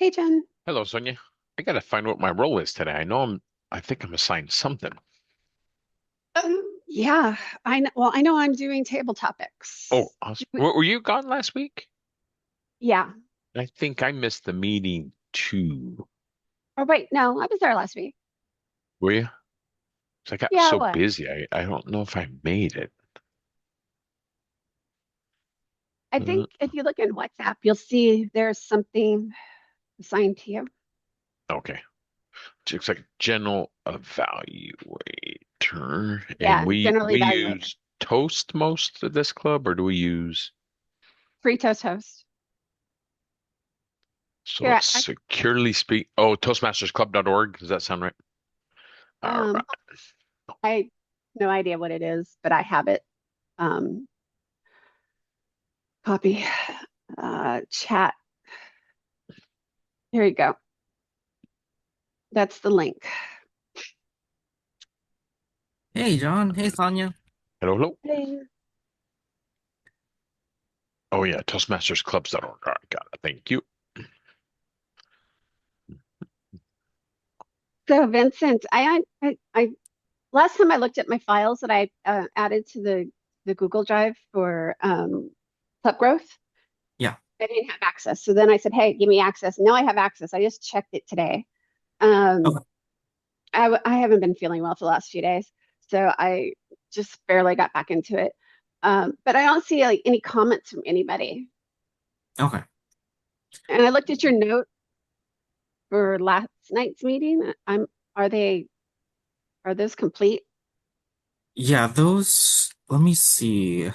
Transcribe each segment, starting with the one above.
Hey, Jen. Hello, Sonia. I gotta find what my role is today. I think I'm assigned something. Yeah, I know. Well, I know I'm doing table Oh, topics. were you gone last week? Yeah. I think I missed the meeting too. Oh, wait, no, I was there last week. Were you? 'Cause I got Yeah, I so was. busy. I don't know if I made it. I Uh, think if you look in WhatsApp, you'll see there's something assigned to you. okay. Looks like general evaluator. And Yeah, we generally evaluator. use Toast most of this club, or do we use Free toast host. so Here, it's securely speak toastmastersclub.org. Does that sound right? All um, right. I no idea what it is, but I have it. Um, Copy. Chat. Here you go. That's the link. Hey John, hey Sonia. Hello, hello. Hey. Oh yeah, toastmastersclubs.org. All right, got it. Thank you. So, Vincent, I last time I looked at my files that I added to the Google Drive for Club Growth, Yeah. I didn't have access. So then I said, "Hey, give me access." Now I have access. I just checked it today. Um, Okay. I haven't been feeling well for the last few days, so I just barely got back into it. But I don't see like any comments from anybody. Okay. And I looked at your note for last night's meeting. Are they are those complete? Yeah, those, let me see.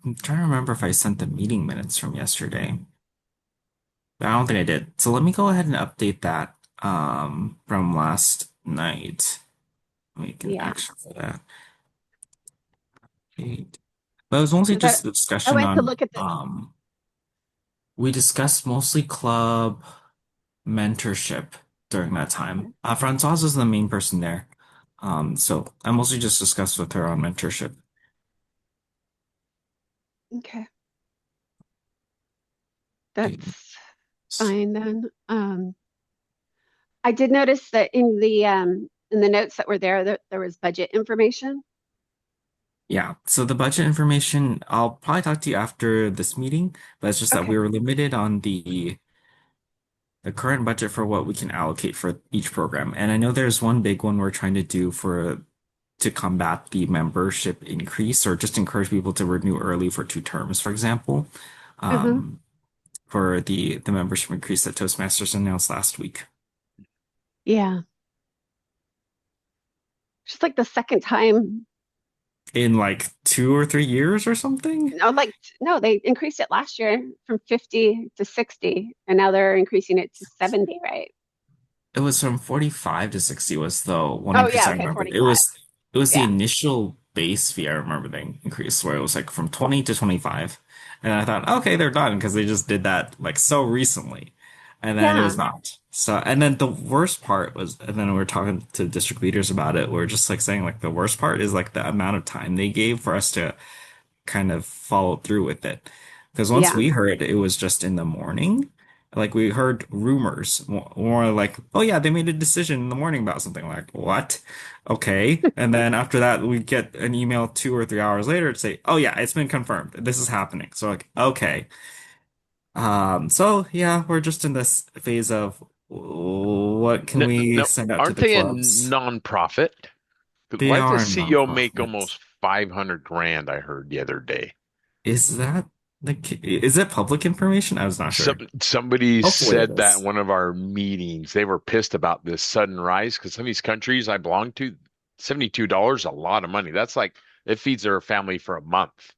I'm trying to remember if I sent the meeting minutes from yesterday. But I don't think I did. So let me go ahead and update that from last night. Make an Yeah. action for that. Update. But it was mostly 'Cause just a I discussion went to on look at the we discussed mostly club mentorship during that time. Francoise is the main person there. So I mostly just discussed with her on mentorship. okay. Okay. That's fine then. I did notice that in the notes that were there that there was budget information. Yeah, so the budget information, I'll probably talk to you after this meeting, but it's just that we Okay. were limited on the current budget for what we can allocate for each program. And I know there's one big one we're trying to do for to combat the membership increase or just encourage people to renew early for 2 terms, for example, Uh-huh. um, for the membership increase that Toastmasters announced last week. Yeah. Just like the second time. In like 2 or 3 years or something? No, like no, they increased it last year from 50 to 60, and now they're increasing it to 70, right? It was from 45 to 60 was the one Oh increase yeah, I okay, remember. 45. It was the Yeah. initial base fee I remember the increase where it was like from 20 to 25. And I thought, okay, they're done because they just did that like so recently. And then it was Yeah. not. So, and then the worst part was, and then we were talking to district leaders about it. We are just like saying like the worst part is like the amount of time they gave for us to kind of followed through with it. Because once Yeah. we heard it was just in the morning, like we heard rumors, more like, oh yeah, they made a decision in the morning about something. Like, what? Okay. And then after that, we get an email 2 or 3 hours later to say, oh yeah, it's been confirmed. This is happening. So like, okay. So yeah, we're just in this phase of what can No, we no, send out to aren't the they a clubs? non-profit? They Why does the are CEO make nonprofit. almost 500 grand? I heard the other day. Is that is it public information? I was not sure. Somebody Hopefully it said that in is. one of our meetings. They were pissed about this sudden rise because some of these countries I belong to, $72 a lot of money. That's like it feeds their family for a month.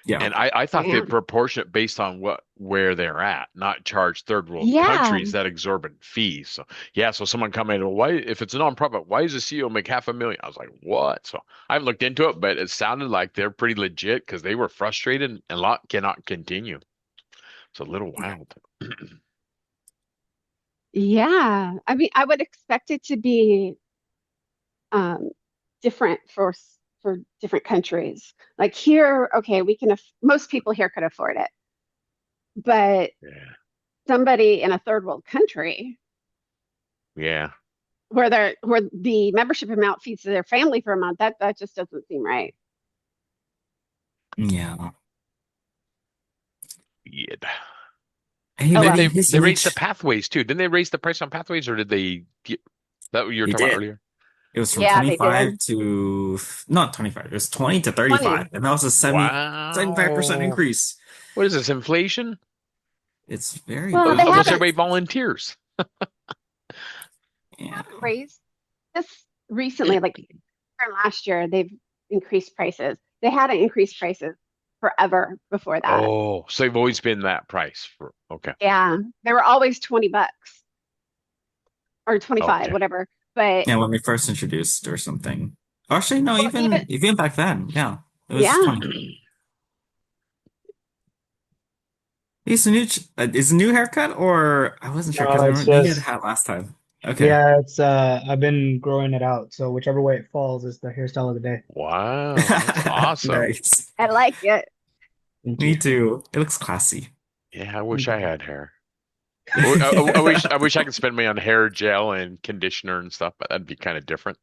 Yeah. And I thought they Damn. proportionate based on where they're at, not charge third world Yeah. countries that exorbitant fees. So yeah, so someone commented, well, why if it's a nonprofit, why does the CEO make 500,000? I was like, what? So I haven't looked into it, but it sounded like they're pretty legit because they were frustrated and a lot cannot continue. It's a little wild. Yeah. I mean, I would expect it to be um different for different countries. Like here, okay, we can most people here could afford it. But Yeah. somebody in a third world country Yeah. where the membership amount feeds their family for a month. That just doesn't seem right. Yeah. Yeah. Hey, Oh They well. buddy, they hey, they raised the Sanuj. pathways too. Didn't they raise the price on pathways, or did they get that what you were They talking about did. earlier? It was from Yeah, they 25 did. to not 25. It was 20 to 35, 20. and that was a 75% Wow. increase. What is this, inflation? It's very Well, they I wish big. haven't everybody volunteers. Yeah. raised this recently, like from last year, they've increased prices. They hadn't increased prices forever before that. Oh, so they've always been that price for okay. Yeah, they were always $20 or 25, Okay. whatever. But Yeah, when we first introduced or something. Actually, no, well, even even back then, yeah, it was yeah. 20. Hey, Sanuj, is a new haircut or I wasn't sure No, because I it's remember you had just hat last time. Okay. yeah, it's I've been growing it out, so whichever way it falls is the hairstyle of the day. Wow, that's awesome. Nice. I like it. Thank Me you. too. It looks classy. Yeah, I wish Thank I you. had hair. I wish I could spend money on hair gel and conditioner and stuff, but that'd be kind of different.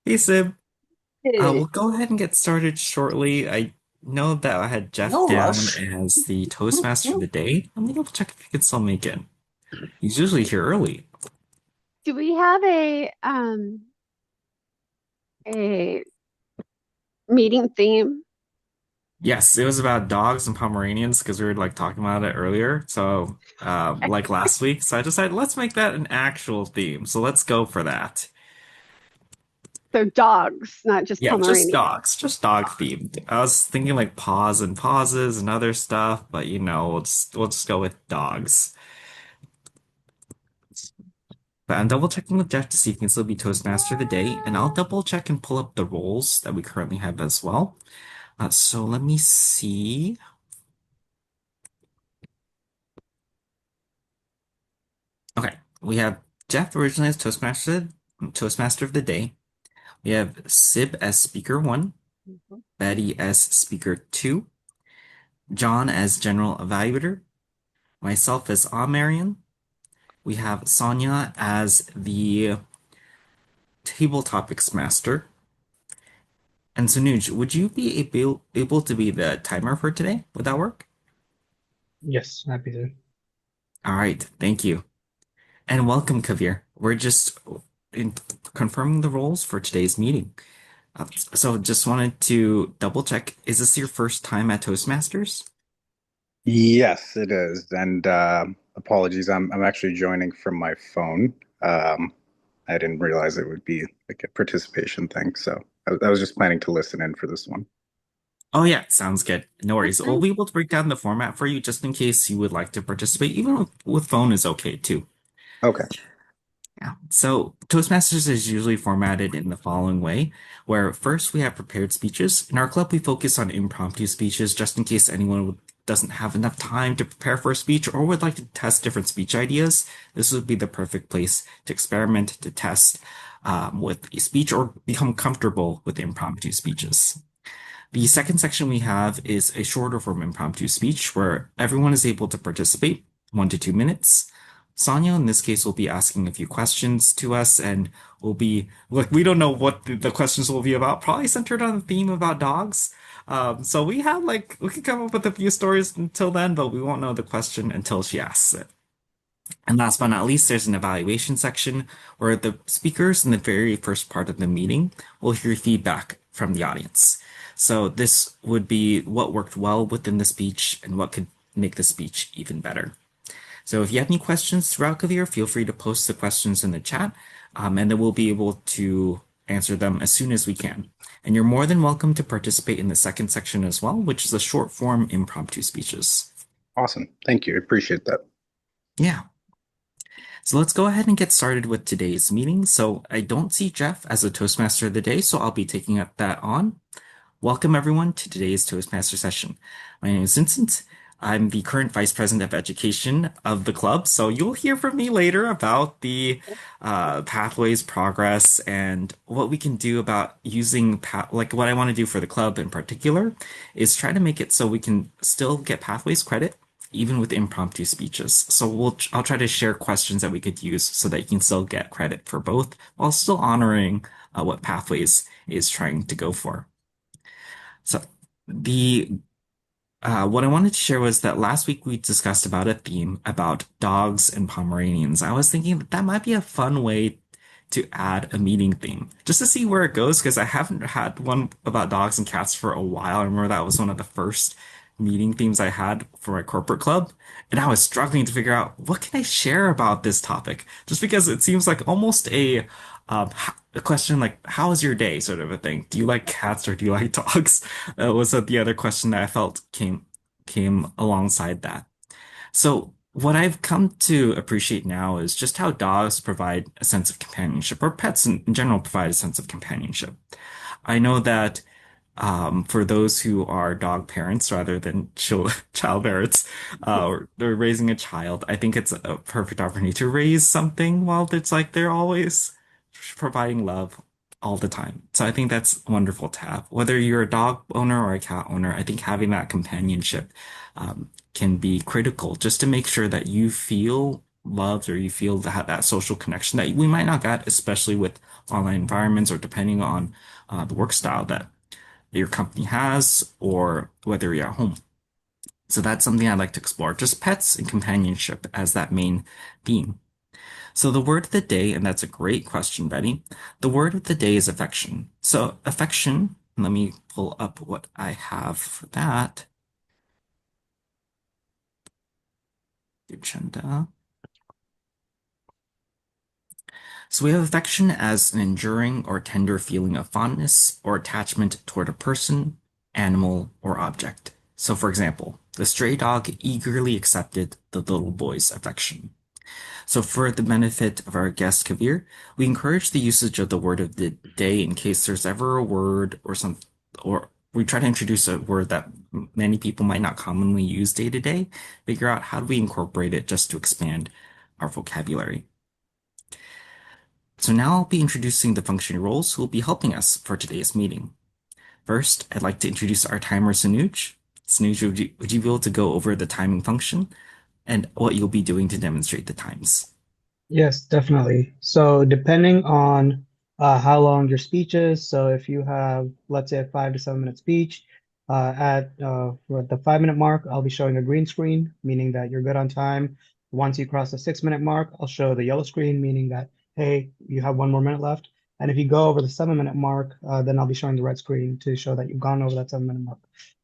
Hey, Sib. Eh, We'll go ahead and get started shortly. I know that I had Jeff down as the Toastmaster of the day. Let me double check if he can still make it. He's usually here early. Do we have a meeting theme? Yes, it was about dogs and Pomeranians because we were like talking about it earlier. So, like last week. So I decided let's make that an actual theme. So let's go for that. So dogs, not just Yeah, Pomeranians. just dog themed. I was thinking like paws and pauses and other stuff, but we'll just go with dogs. But I'm double checking with Jeff to see if he can still be Toastmaster of the day, and I'll double check and pull up the roles that we currently have as well. So let me see. Okay, we have Jeff originally as Toastmaster of the day. We have Sib as Speaker 1, Mhm. Betty as Speaker 2, John as General Evaluator, myself as Amarian. We have Sonia as the Table Topics Master. And Sanuj, would you be able to be the timer for today? Would that work? Yes, happy to. All right, thank you. And welcome, Kavir. We're just in confirming the roles for today's meeting. So just wanted to double check, is this your first time at Toastmasters? Yes, it is. And apologies, I'm actually joining from my phone. I didn't realize it would be like a participation thing, so I was just planning to listen in for this one. Oh yeah, sounds good. No That's worries. We'll fine. be able to break down the format for you just in case you would like to participate. Even with phone is okay too. Okay, Yeah. So Toastmasters is usually formatted in the following way, where first we have prepared speeches. In our club, we focus on impromptu speeches just in case anyone doesn't have enough time to prepare for a speech or would like to test different speech ideas. This would be the perfect place to experiment, to test with a speech or become comfortable with impromptu speeches. The second section we have is a shorter form impromptu speech where everyone is able to participate, 1 to 2 minutes. Sonia, in this case, will be asking a few questions to us, and we'll be like, we don't know what the questions will be about, probably centered on the theme about dogs. So we have like, we can come up with a few stories until then, but we won't know the question until she asks it. And last but not least, there's an evaluation section where the speakers in the very first part of the meeting will hear feedback from the audience. So this would be what worked well within the speech and what could make the speech even better. So if you have any questions throughout Kavir, feel free to post the questions in the chat, and then we'll be able to answer them as soon as we can. And you're more than welcome to participate in the second section as well, which is the short form impromptu speeches. awesome. Thank you. I appreciate that. Yeah. So let's go ahead and get started with today's meeting. So I don't see Jeff as a Toastmaster of the day, so I'll be taking up that on. Welcome everyone to today's Toastmaster session. My name is Vincent. I'm the current vice president of education of the club, so you'll hear from me later about the pathways, progress, and what we can do about using like what I want to do for the club in particular is try to make it so we can still get pathways credit even with impromptu speeches. So I'll try to share questions that we could use so that you can still get credit for both while still honoring what pathways is trying to go for. So the what I wanted to share was that last week we discussed about a theme about dogs and Pomeranians. I was thinking that that might be a fun way to add a meeting theme, just to see where it goes, because I haven't had one about dogs and cats for a while. I remember that was one of the first meeting themes I had for my corporate club, and I was struggling to figure out what can I share about this topic, just because it seems like almost a question like "How was your day?" sort of a thing. Do you like cats or do you like dogs? Was the other question that I felt came alongside that. So what I've come to appreciate now is just how dogs provide a sense of companionship, or pets in general provide a sense of companionship. I know that for those who are dog parents rather than child parents, or they're raising a child, I think it's a perfect opportunity to raise something while it's like they're always providing love all the time. So I think that's wonderful to have. Whether you're a dog owner or a cat owner, I think having that companionship can be critical just to make sure that you feel loved or you feel that social connection that we might not get, especially with online environments or depending on the work style that your company has or whether you're at home. So that's something I'd like to explore, just pets and companionship as that main theme. So the word of the day, and that's a great question, Betty. The word of the day is affection. So affection, let me pull up what I have for that. The agenda. So we have affection as an enduring or tender feeling of fondness or attachment toward a person, animal, or object. So for example, the stray dog eagerly accepted the little boy's affection. So for the benefit of our guest Kavir, we encourage the usage of the word of the day in case there's ever a word or we try to introduce a word that many people might not commonly use day to day, figure out how do we incorporate it just to expand our vocabulary. So now I'll be introducing the functioning roles who will be helping us for today's meeting. First, I'd like to introduce our timer, Sanuj. Sanuj, would you be able to go over the timing function and what you'll be doing to demonstrate the times? Yes, definitely. So depending on how long your speech is, so if you have, let's say, a 5 to 7 minute speech, for the 5 minute mark, I'll be showing a green screen, meaning that you're good on time. Once you cross the 6 minute mark, I'll show the yellow screen, meaning that, hey, you have 1 more minute left. And if you go over the 7 minute mark, then I'll be showing the red screen to show that you've gone over that 7 minute mark.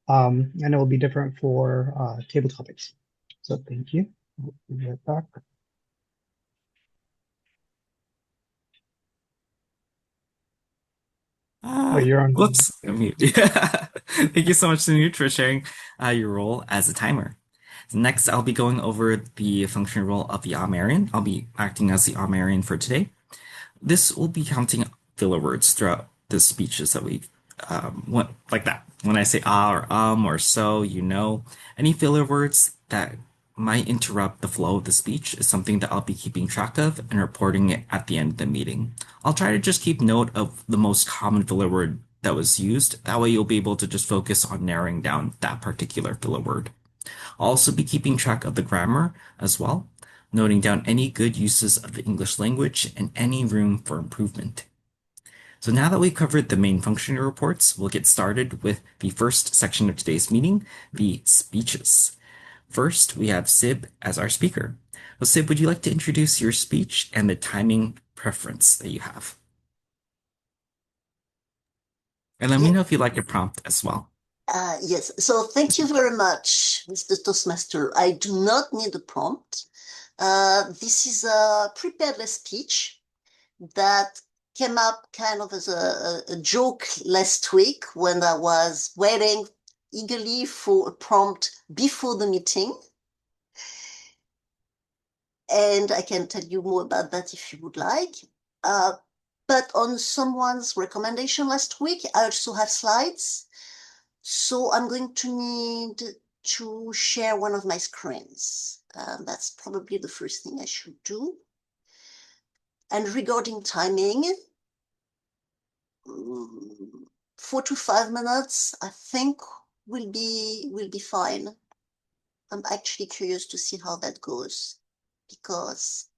And it will be different for table topics. So thank you. I'll be right back. Oh, you're on. Whoops. Yeah. Thank you so much, Sanuj, for sharing your role as a timer. Next, I'll be going over the functional role of the Amarian. I'll be acting as the Amarian for today. This will be counting filler words throughout the speeches that we like that. When I say or so, any filler words that might interrupt the flow of the speech is something that I'll be keeping track of and reporting it at the end of the meeting. I'll try to just keep note of the most common filler word that was used. That way you'll be able to just focus on narrowing down that particular filler word. I'll also be keeping track of the grammar as well, noting down any good uses of the English language and any room for improvement. So now that we've covered the main functional reports, we'll get started with the first section of today's meeting, the speeches. First, we have Sib as our speaker. Well, Sib, would you like to introduce your speech and the timing preference that you have? And let me know if you'd like a prompt as well. Yes, so thank you very much, Mr. Toastmaster. I do not need a prompt. This is a prepared speech that came up kind of as a joke last week when I was waiting eagerly for a prompt before the meeting. And I can tell you more about that if you would like. But on someone's recommendation last week, I also have slides. So I'm going to need to share one of my screens. That's probably the first thing I should do. And regarding timing, 4 to 5 minutes, I think will be fine. I'm actually curious to see how that goes, because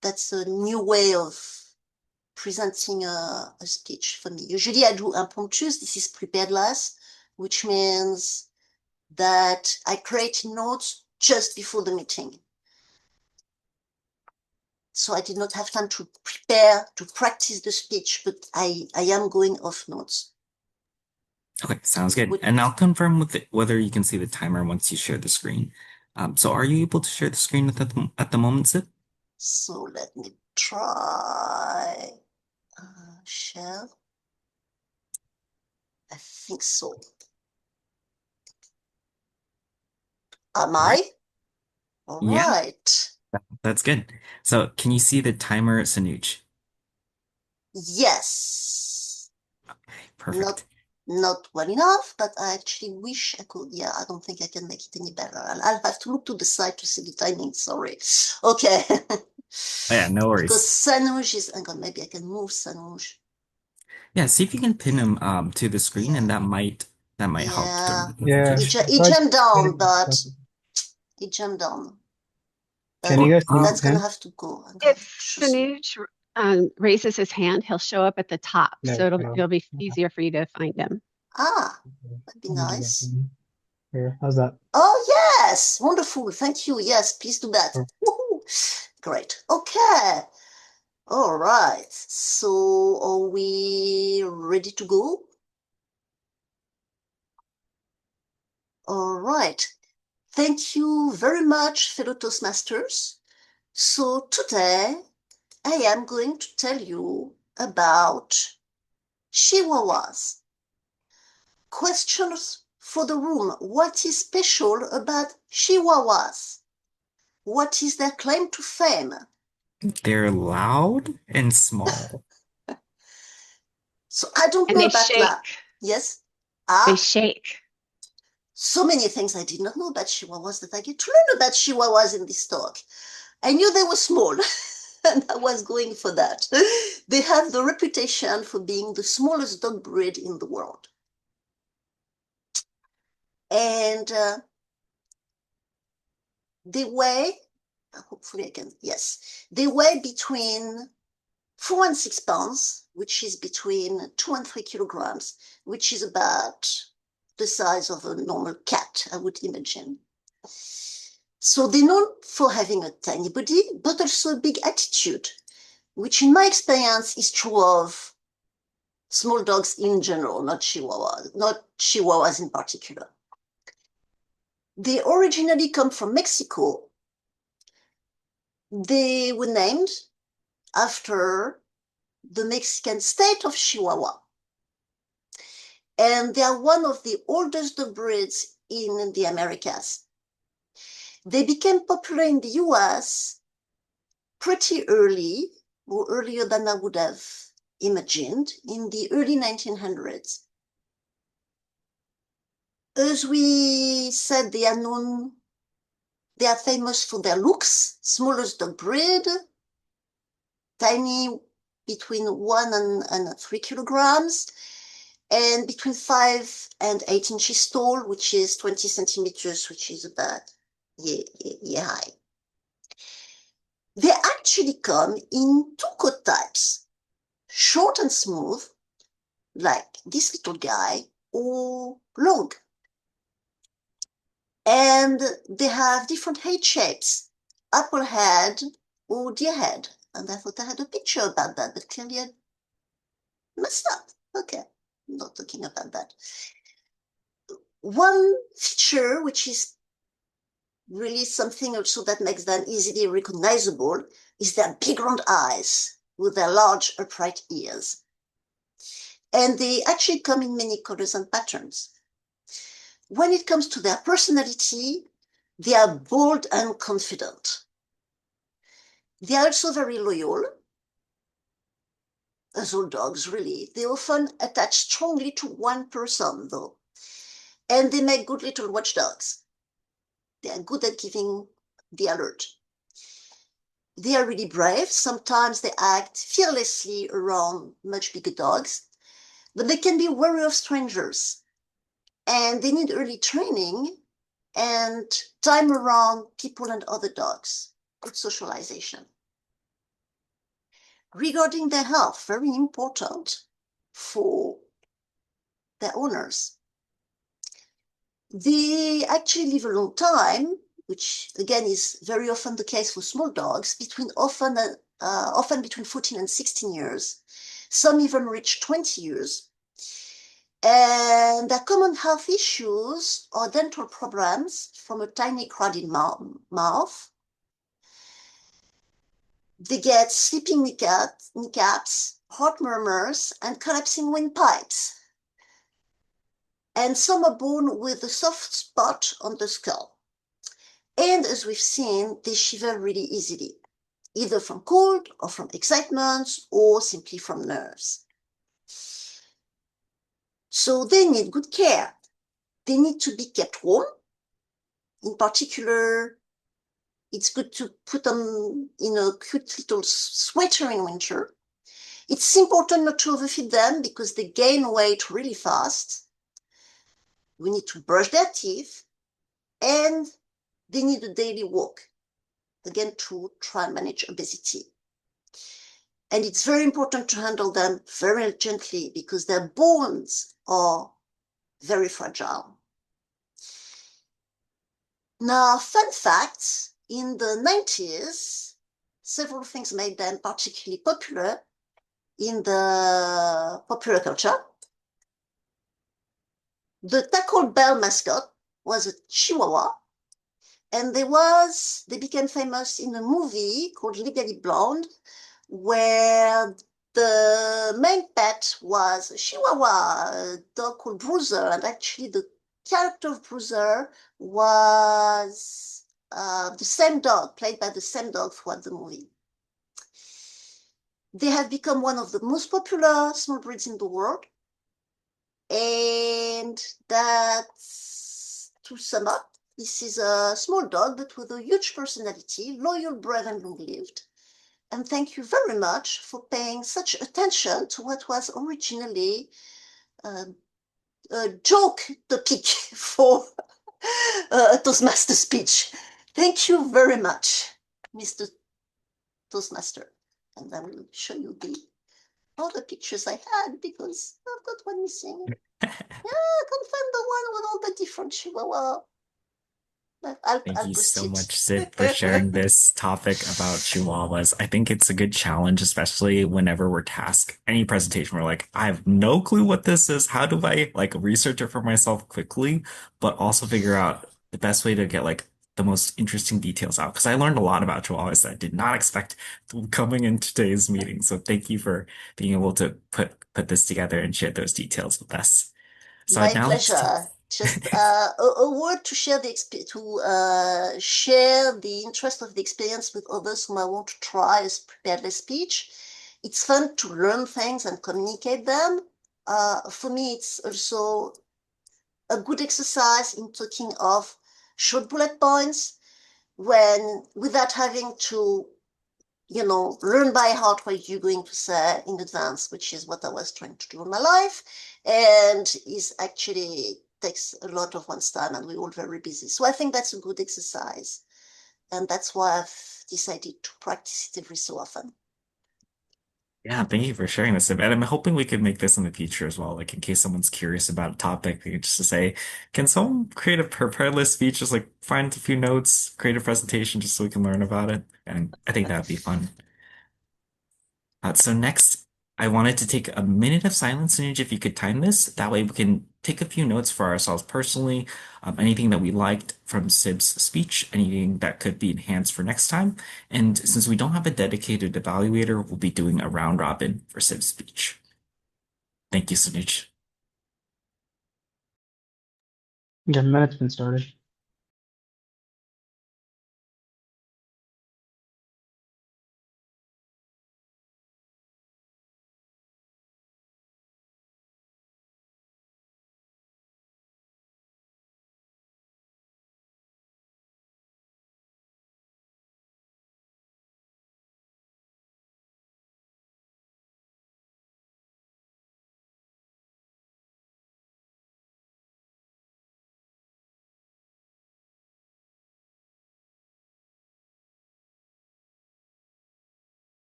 that's a new way of presenting a speech for me. Usually I do impromptus. This is prepared last, which means that I create notes just before the meeting. So I did not have time to prepare, to practice the speech, but I am going off notes. Okay, sounds good. And I'll confirm with whether you can see the timer once you share the screen. So are you able to share the screen at the moment, Sid? So let me try. Share. I think so. Am I? All Yeah, right. that's good. So can you see the timer, Sanuj? Yes. Perfect. Not well enough, but I actually wish I could. Yeah, I don't think I can make it any better. I'll have to look to the side to see the timing. Sorry. Okay. Yeah, no Because worries. Sanuj is, hang on, maybe I can move Sanuj. Yeah, see if you can pin him to the screen, and Yeah. that might help during Yeah. the Yeah, presentation. He try jumped down, getting but he jumped down. Can you But guys see Oh, his that's gonna hand? have to go. I'm gonna have to If choose. Sanuj raises his hand, he'll show up at the top, There so we it'll go. it'll be easier for you to find him. Ah, Okay. that'd be Let me do that nice. thing here. How's that? Oh, yes. Wonderful. Thank you. Yes, please do that. Oh, Woohoo. Great. Okay. All right. So are we ready to go? All right. Thank you very much, fellow Toastmasters. So today I am going to tell you about Chihuahuas. Questions for the room. What is special about Chihuahuas? What is their claim to fame? they're loud and small. So I don't And know they about that. shake. Yes? They Ah, shake. so many things I did not know about Chihuahuas that I get to learn about Chihuahuas in this talk. I knew they were small, and I was going for that. They have the reputation for being the smallest dog breed in the world. And they weigh, hopefully I can, yes, they weigh between 4 and 6 pounds, which is between 2 and 3 kilograms, which is about the size of a normal cat, I would imagine. So they're known for having a tiny body, but also a big attitude, which in my experience is true of small dogs in general, not Chihuahuas in particular. They originally come from Mexico. They were named after the Mexican state of Chihuahua. And they are one of the oldest dog breeds in the Americas. They became popular in the US pretty early, or earlier than I would have imagined, in the early 1900s. As we said, they are famous for their looks, smallest dog breed, tiny, between 1 and 3 kilograms, and between 5 and 8 inches tall, which is 20 centimeters, which is about high. They actually come in 2 coat types, short and smooth, like this little guy, or long. And they have different head shapes, apple head or deer head. And I thought I had a picture about that, but clearly I messed up. Okay, I'm not talking about that. One feature, which is really something also that makes them easily recognizable, is their big round eyes with their large upright ears. And they actually come in many colors and patterns. When it comes to their personality, they are bold and confident. They are also very loyal, as all dogs really. They often attach strongly to one person, though. and they make good little watchdogs. They are good at giving the alert. They are really brave. Sometimes they act fearlessly around much bigger dogs, but they can be wary of strangers. And they need early training and time around people and other dogs. Good socialization. Regarding their health, very important for their owners. They actually live a long time, which again is very often the case for small dogs, often between 14 and 16 years. Some even reach 20 years. And their common health issues are dental problems from a tiny crowded mouth. They get sleeping kneecaps, heart murmurs, and collapsing windpipes. And some are born with a soft spot on the skull. And as we've seen, they shiver really easily, either from cold or from excitement or simply from nerves. So they need good care. They need to be kept warm. In particular, it's good to put them in a cute little sweater in winter. It's important not to overfeed them because they gain weight really fast. We need to brush their teeth, and they need a daily walk, again, to try and manage obesity. And it's very important to handle them very gently because their bones are very fragile. Now, fun fact, in the 90s, several things made them particularly popular in the popular culture. The Taco Bell mascot was a Chihuahua, and they became famous in a movie called Legally Blonde, where the main pet was a Chihuahua, a dog called Bruiser, and actually the character of Bruiser was the same dog, played by the same dog throughout the movie. They have become one of the most popular small breeds in the world. And that's, to sum up, this is a small dog, but with a huge personality, loyal, brave, and long-lived. And thank you very much for paying such attention to what was originally a joke topic for a Toastmaster speech. Thank you very much, Mr. Toastmaster. And I will show you the other pictures I had because I've got one missing. Yeah, I can't find the one with all the different chihuahua. Thank I'll you post so it. much, Sid, for sharing this topic about Chihuahuas. I think it's a good challenge, especially whenever we're tasked any presentation. We're like, I have no clue what this is. How do I like research it for myself quickly, but also figure out the best way to get like the most interesting details out? Because I learned a lot about Chihuahuas that I did not expect coming in today's meeting. So thank you for being able to put this together and share those details with us. So I'd My now like to take pleasure. Just a word to share the interest of the experience with others whom I want to try as prepared their speech. It's fun to learn things and communicate them. For me, it's also a good exercise in talking of short bullet points when without having to learn by heart what you're going to say in advance, which is what I was trying to do in my life, and is actually takes a lot of one's time, and we're all very busy. So I think that's a good exercise, and that's why I've decided to practice it every so often. Yeah, thank you for sharing this. And I'm hoping we could make this in the future as well. Like in case someone's curious about a topic, just to say, can someone create a prepared list speech? Just like find a few notes, create a presentation just so we can learn about it. And I think that'd be fun. So next, I wanted to take a minute of silence, Anuj, if you could time this. That way we can take a few notes for ourselves personally, anything that we liked from Sib's speech, anything that could be enhanced for next time. And since we don't have a dedicated evaluator, we'll be doing a round robin for Sib's speech. Thank you, Sanuj. Yeah, minute's been started.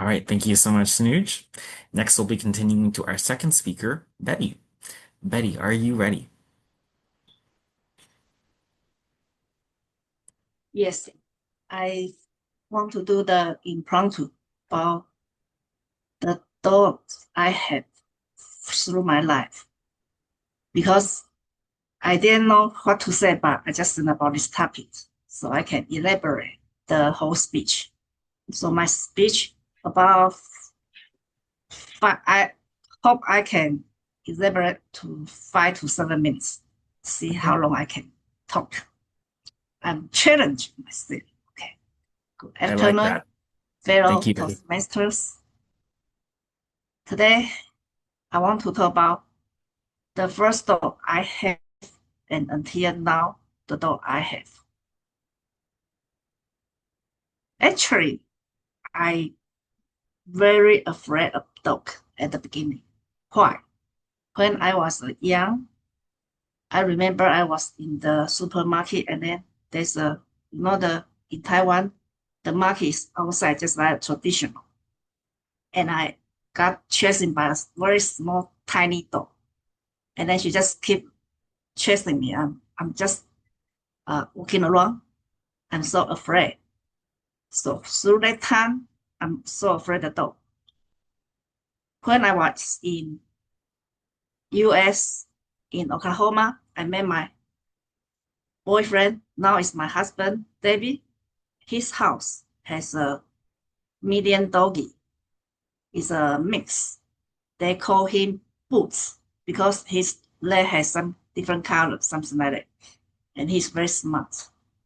All right, thank you so much, Snooge. Next, we'll be continuing to our second speaker, Betty. Betty, are you ready? Yes, I want to do the impromptu about the thoughts I had through my life because I didn't know what to say, but I just learned about this topic so I can elaborate the whole speech. So my speech about I hope I can elaborate to 5 to 7 minutes. See how long I can talk. I'm challenging myself. Okay. Good I like afternoon, that. Thank fellow you, Betty. Toastmasters. Today, I want to talk about the first dog I have and until now, the dog I have. Actually, I very afraid of dog at the beginning. Why? When I was young, I remember I was in the supermarket and then there's in Taiwan, the market is outside just like traditional. And I got chasing by a very small, tiny dog. And then she just keep chasing me. I'm just walking around. I'm so afraid. So through that time, I'm so afraid of dog. When I was in US, in Oklahoma, I met my boyfriend, now is my husband, David. His house has a medium doggy. It's a mix. They call him Boots because his leg has some different colors, something like that. And he's very smart.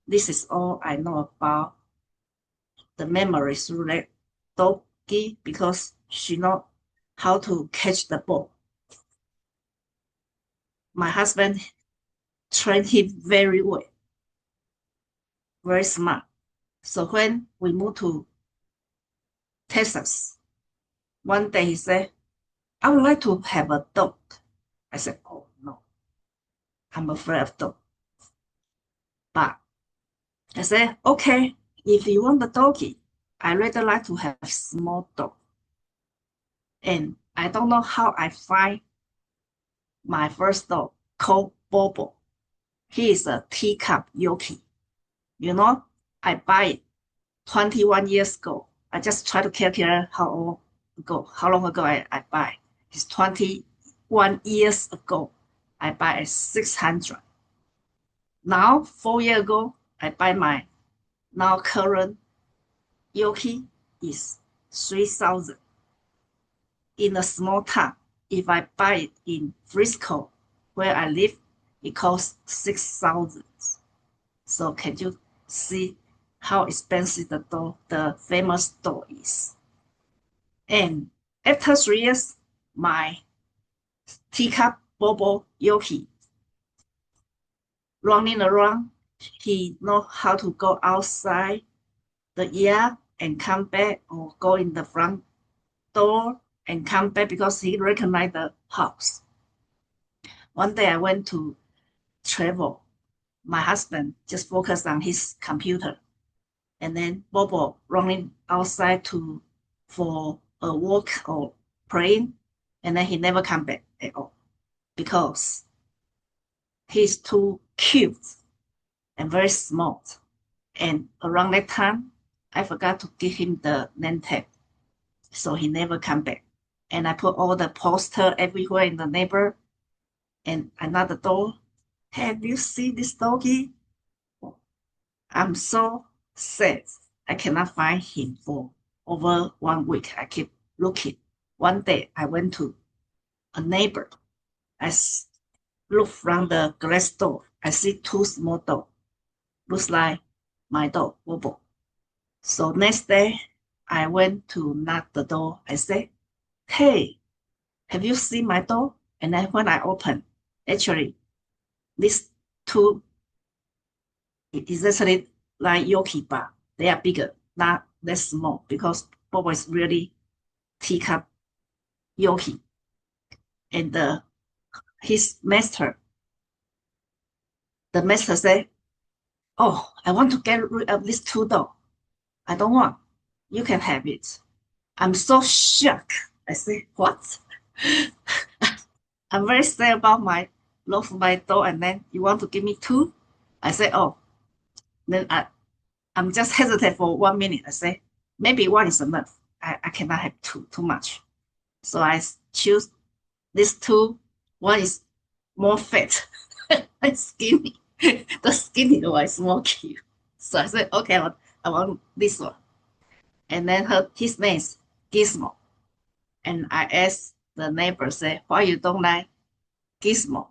This is all I know about the memory through that doggy because she know how to catch the ball. My husband trained him very well, very smart. So when we moved to Texas, one day he said, I would like to have a dog. I said, oh no, I'm afraid of dog. But I said, okay, if you want the doggy, I rather like to have small dog. And I don't know how I find my first dog called Bobo. He is a teacup Yoki. You know, I buy it 21 years ago. I just try to calculate how long ago I buy. It's 21 years ago. I buy at 600. Now, 4 years ago, I buy my now current Yoki is 3,000. In a small town, if I buy it in Frisco, where I live, it costs 6,000. So can you see how expensive the famous dog is? And after 3 years, my teacup Bobo Yoki running around, he know how to go outside the yard and come back or go in the front door and come back because he recognized the house. One day I went to travel. My husband just focused on his computer. And then Bobo running outside for a walk or playing. And then he never come back at all because he's too cute and very smart. And around that time, I forgot to give him the name tag. So he never come back. And I put all the poster everywhere in the neighbor and another door. Have you seen this doggy? I'm so sad. I cannot find him for over 1 week. I keep looking. One day I went to a neighbor. I look from the glass door. I see two small dogs. Looks like my dog, Bobo. So next day, I went to knock the door. I said, hey, have you seen my dog? And then when I open, actually, these two is actually like Yoki, but they are bigger, not less small, because Bobo is really teacup Yoki. And his master, the master said, oh, I want to get rid of these two dogs. I don't want. You can have it. I'm so shocked. I say, what? I'm very sad about my lost my dog, and then you want to give me two? I say, oh. Then I'm just hesitate for 1 minute. I say, maybe one is enough. I cannot have too much. So I choose these two. One is more fat and skinny. The skinny one is more cute. So I said, okay, I want this one. And then his name is Gizmo. And I asked the neighbor, say, why you don't like Gizmo?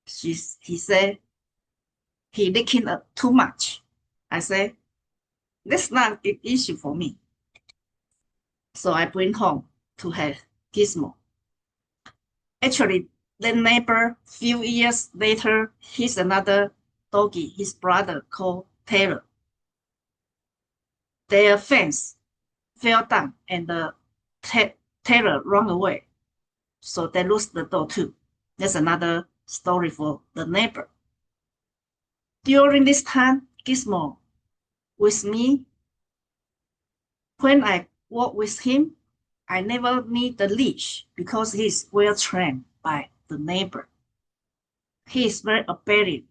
He said, he licking too much. I said, that's not a big issue for me. So I bring home to have Gizmo. Actually, the neighbor, few years later, he's another doggy, his brother called Taylor. Their fence fell down and Taylor ran away. So they lose the dog too. That's another story for the neighbor. During this time, Gizmo with me, when I walk with him, I never need the leash because he's well trained by the neighbor. He is very obedient.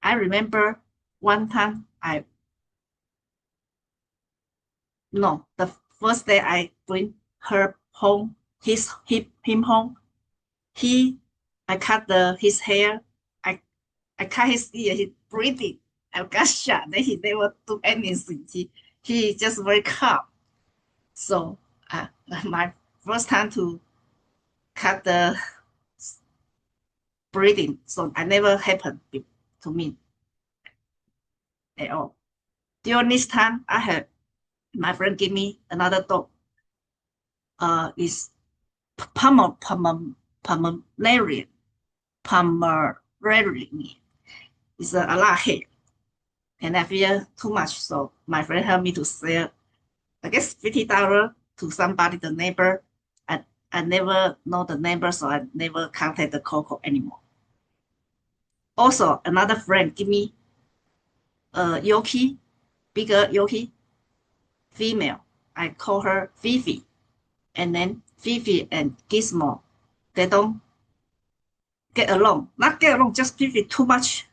I remember one time the first day I bring her home, him home. I cut his hair. I cut his ear. He breathing. I got shot. Then he never do anything. He just very calm. So my first time to cut the breathing, so I never happened to me at all. During this time, I had my friend give me another dog. Is Pomeranian. Pomeranian. It's a lot of hair, and I fear too much. So my friend helped me to sell, I guess $50 to somebody, the neighbor. I never know the neighbor, so I never contact the Coco anymore. Also, another friend give me a Yoki, bigger Yoki, female. I call her Fifi. And then Fifi and Gizmo, they don't get along. Not get along, just Fifi too much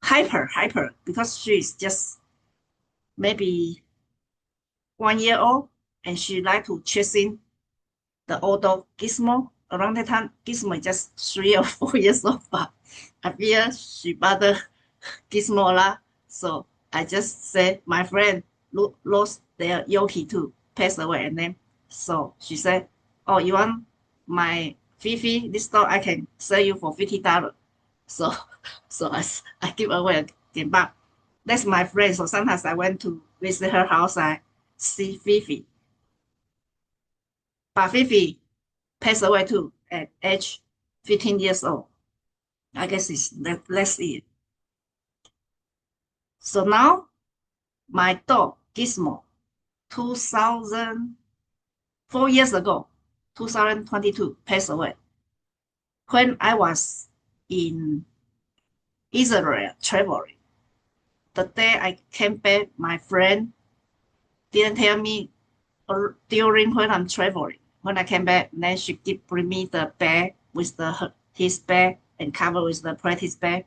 hyper, because she's just maybe 1 year old and she like to chasing the old dog Gizmo. Around that time, Gizmo is just 3 or 4 years old, but I fear she bother Gizmo a lot. So I just said my friend lost their Yoki too, passed away, and then so she said, "Oh, you want my Fifi? This dog I can sell you for $50." So I give away again, but that's my friend. So sometimes I went to visit her house. I see Fifi, but Fifi passed away too at age 15 years old. I guess it's last year. So now my dog Gizmo, 4 years ago, 2022, passed away. When I was in Israel traveling, the day I came back, my friend didn't tell me during when I'm traveling. When I came back, then she bring me the bag with his bag and cover with the practice bag.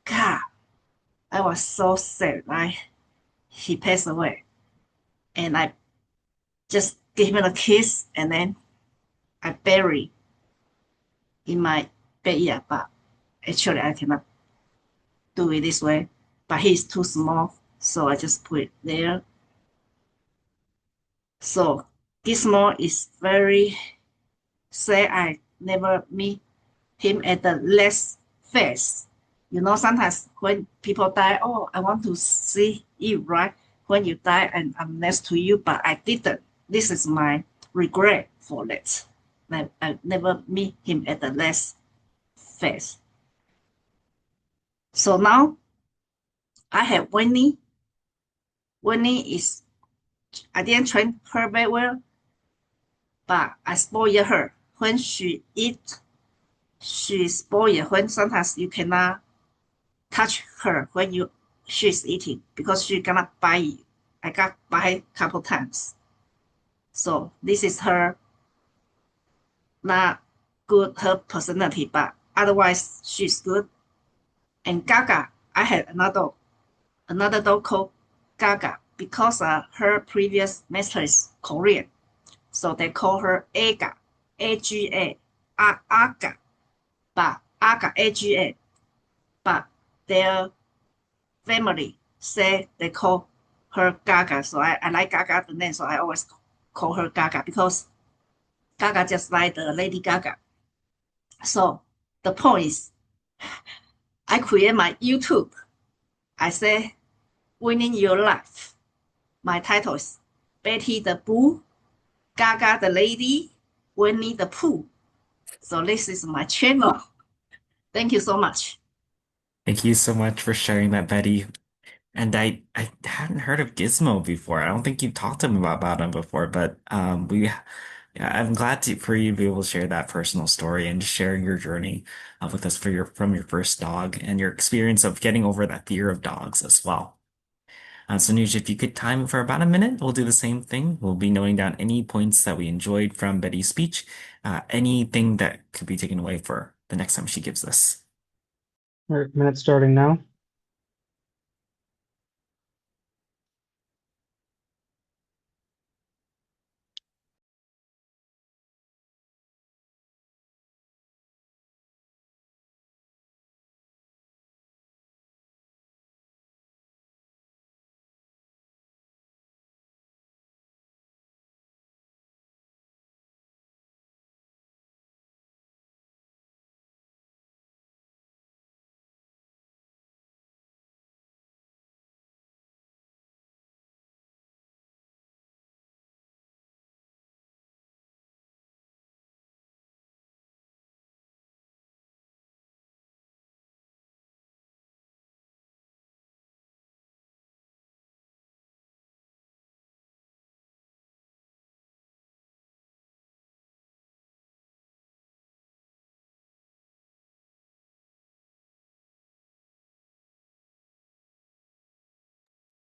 God, I was so sad. He passed away, and I just gave him a kiss, and then I buried in my backyard. But actually, I cannot do it this way. But he's too small, so I just put it there. So Gizmo is very sad. I never meet him at the last phase. Sometimes when people die, oh, I want to see you, right? When you die and I'm next to you, but I didn't. This is my regret for that. I never meet him at the last phase. So now I have Winnie. Winnie I didn't train her very well, but I spoil her. When she eats, she spoil. When sometimes you cannot touch her when she's eating because she cannot bite you. I got bite a couple times. So this is her not good her personality, but otherwise she's good. And Gaga, I had another dog called Gaga because her previous master is Korean, so they call her Aga, AGA, Aga, but Aga, AGA, but their family say they call her Gaga, so I like Gaga the name, so I always call her Gaga because Gaga just like the Lady Gaga. So the point is, I create my YouTube. I say, winning your life. My title is Betty the Boo, Gaga the Lady, Winnie the Pooh. So this is my channel. Thank you so much. Thank you so much for sharing that, Betty. And I hadn't heard of Gizmo before. I don't think you talked to him about him before, but yeah, I'm glad for you to be able to share that personal story and just sharing your journey with us from your first dog and your experience of getting over that fear of dogs as well. So Nuj, if you could time it for about a minute, we'll do the same thing. We'll be noting down any points that we enjoyed from Betty's speech, anything that could be taken away for the next time she gives us. All right, minute starting now.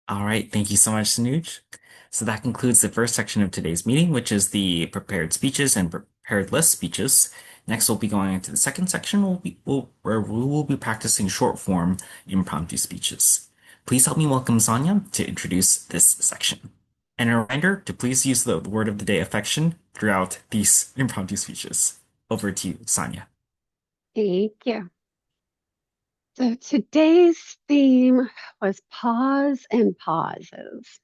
All right, thank you so much, Sanuj. So that concludes the first section of today's meeting, which is the prepared speeches and prepared list speeches. Next, we'll be going into the second section, where we will be practicing short form impromptu speeches. Please help me welcome Sonia to introduce this section. And a reminder to please use the word of the day affection throughout these impromptu speeches. Over to you, Sonia. Thank you. So today's theme was pause and pauses.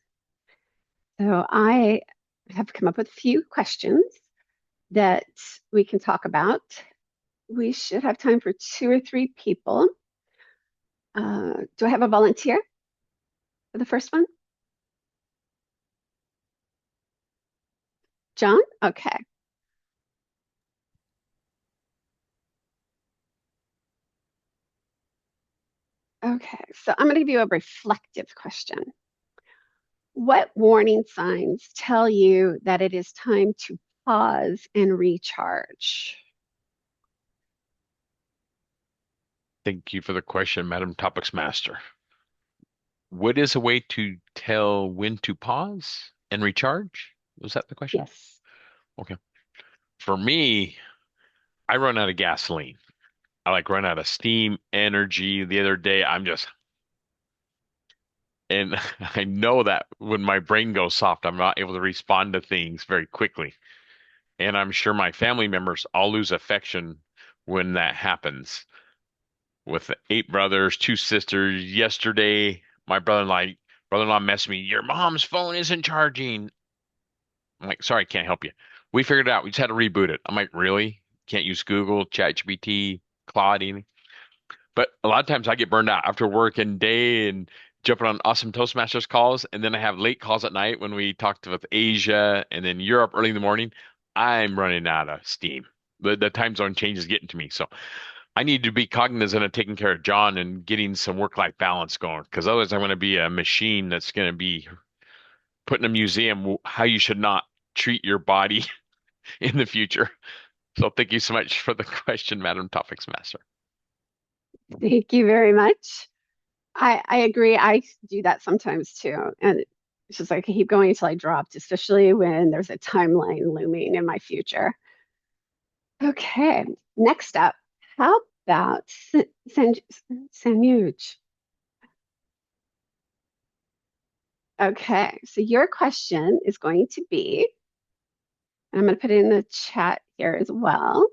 So I have come up with a few questions that we can talk about. We should have time for 2 or 3 people. Do I have a volunteer for the first one? John? Okay. Okay, so I'm going to give you a reflective question. What warning signs tell you that it is time to pause and recharge? Thank you for the question, Madam Topics Master. What is a way to tell when to pause and recharge? Was that the question? Yes. Okay. For me, I run out of gasoline. I like run out of steam, energy. The other day, and I know that when my brain goes soft, I'm not able to respond to things very quickly. And I'm sure my family members all lose affection when that happens. With 8 brothers, 2 sisters, yesterday, my brother-in-law messaged me, "Your mom's phone isn't charging." I'm like, "Sorry, can't help you." We figured it out. We just had to reboot it. I'm like, "Really? Can't use Google, ChatGPT, Claude?" But a lot of times I get burned out after work and day and jumping on awesome Toastmasters calls, and then I have late calls at night when we talked with Asia and then Europe early in the morning. I'm running out of steam. The time zone change is getting to me, so I need to be cognizant of taking care of John and getting some work-life balance going, because otherwise I'm going to be a machine that's going to be put in a museum how you should not treat your body in the future. So thank you so much for the question, Madam Topics Master. Thank you very much. I agree. I do that sometimes too. And It's just like I keep going until I dropped, especially when there's a timeline looming in my future. Okay, next up, how about Sanuj? Okay, so your question is going to be, and I'm going to put it in the chat here as well.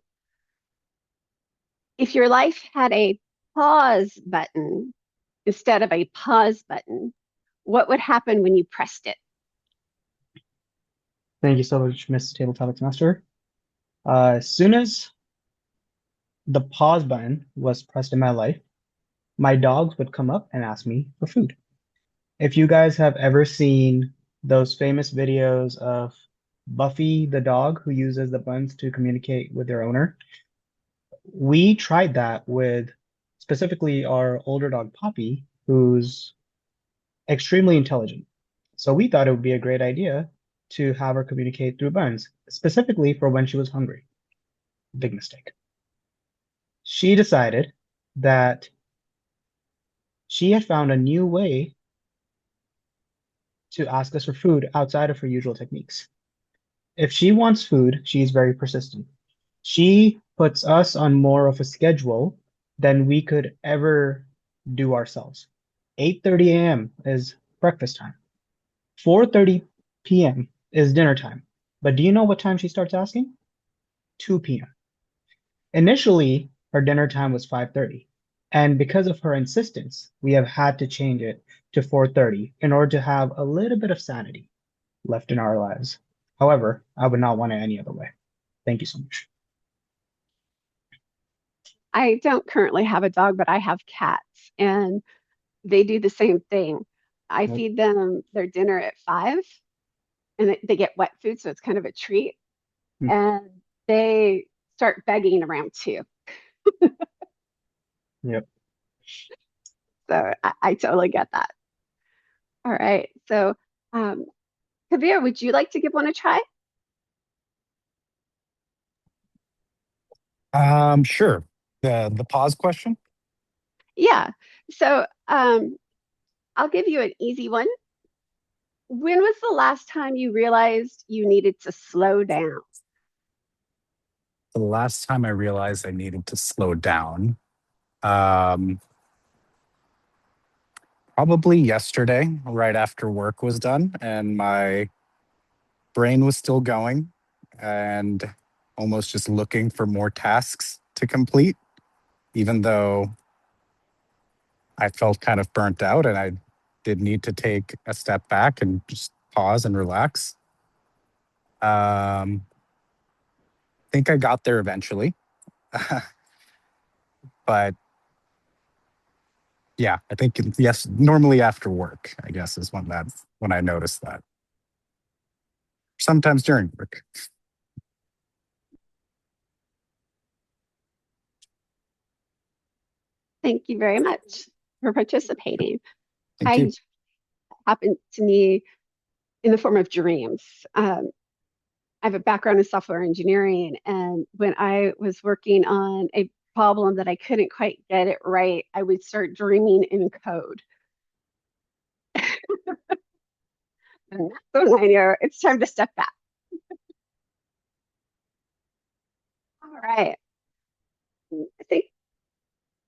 If your life had a pause button instead of a pause button, what would happen when you pressed it? Thank you so much, Miss Table Topics Master. As soon as the pause button was pressed in my life, my dogs would come up and ask me for food. If you guys have ever seen those famous videos of Buffy the dog who uses the buttons to communicate with their owner, we tried that with specifically our older dog Poppy, who's extremely intelligent. So we thought it would be a great idea to have her communicate through buttons, specifically for when she was hungry. Big mistake. She decided that she had found a new way to ask us for food outside of her usual techniques. If she wants food, she's very persistent. She puts us on more of a schedule than we could ever do ourselves. 8:30 a.m. is breakfast time. 4:30 p.m. is dinner time. But do you know what time she starts asking? 2 p.m. Initially, her dinner time was 5:30. And because of her insistence, we have had to change it to 4:30 in order to have a little bit of sanity left in our lives. However, I would not want it any other way. Thank you so much. I don't currently have a dog, but I have cats, and they do the same thing. I Nope. feed them their dinner at 5, and they get wet food, so it's kind of a treat. Hmm. And they start begging around 2. Yep. So I totally get that. All right. So, um, Kavir, would you like to give one a try? Sure. The pause question. Yeah. So, I'll give you an easy one. When was the last time you realized you needed to slow down? The last time I realized I needed to slow down, um, probably yesterday, right after work was done, and my brain was still going, and almost just looking for more tasks to complete, even though I felt kind of burnt out, and I did need to take a step back and just pause and relax. I think I got there eventually. But yeah, I think yes, normally after work, I guess, is when I noticed that. Sometimes during work. Thank you very much for participating. Thank you. I happened to me in the form of dreams. I have a background in software engineering, and when I was working on a problem that I couldn't quite get it right, I would start dreaming in code. And that's when I knew it's time to step back. All right. I think